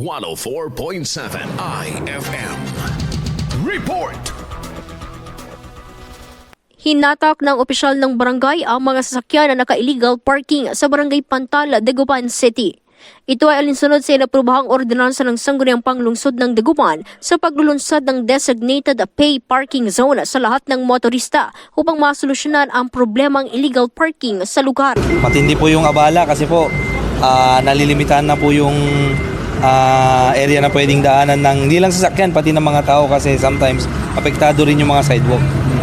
104.7 IFM. Report! Hinatak ng opisyal ng barangay ang mga sasakyan na naka-illegal parking sa Barangay Pantal, Dagupan City. Ito ay alinsunod sa inaprobahang ordinansa ng Sangguniang Panglungsod ng Dagupan sa paglulunsad ng designated pay parking zone sa lahat ng motorista upang masolusyonan ang problemang illegal parking sa lugar. Matindi po yung abala kasi po nalilimitahan na po yung area na pwedeng daanan ng hindi lang sasakyan pati ng mga tao kasi sometimes apektado rin yung mga sidewalk.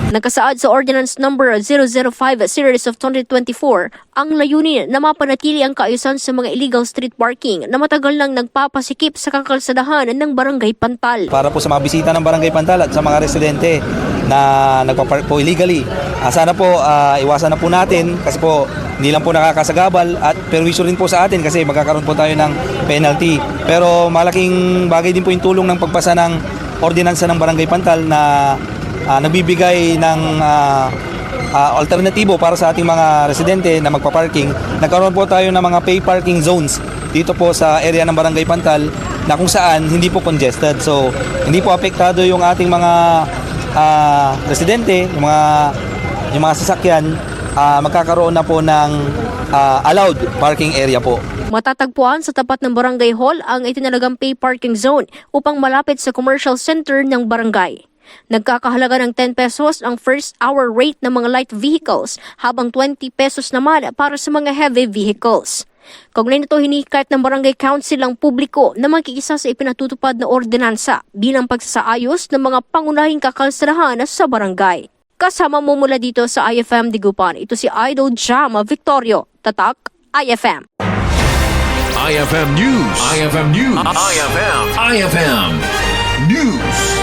Nakasaad sa Ordinance Number 005 Series of 2024 ang layunin na mapanatili ang kaayusan sa mga illegal street parking na matagal nang nagpapasikip sa kakalsadahan ng Barangay Pantal. Para po sa mga bisita ng Barangay Pantal at sa mga residente na nagpapark po illegally, sana po iwasan na po natin kasi po hindi lang po nakakasagabal at perwisyo rin po sa atin kasi magkakaroon po tayo ng penalty. Pero malaking bagay din po yung tulong ng pagpasa ng ordinansa ng Barangay Pantal na nagbibigay ng alternatibo para sa ating mga residente na magpa-parking. Nagkaroon po tayo ng mga pay parking zones dito po sa area ng Barangay Pantal na kung saan hindi po congested. So, hindi po apektado yung ating mga residente, yung mga sasakyan, magkakaroon na po ng allowed parking area po. Matatagpuan sa tapat ng Barangay Hall ang itinalagang pay parking zone upang malapit sa commercial center ng barangay. Nagkakahalaga ng 10 pesos ang first hour rate ng mga light vehicles habang 20 pesos naman para sa mga heavy vehicles. Kaugnay nito, hinikayat ng barangay council ang publiko na magkiisa sa ipinatutupad na ordinansa bilang pagsasaayos ng mga pangunahing kakalsadahan sa barangay. Kasama mo mula dito sa IFM Dagupan, ito si Idol Jama Victorio, Tatak IFM. IFM News. IFM News. IFM News.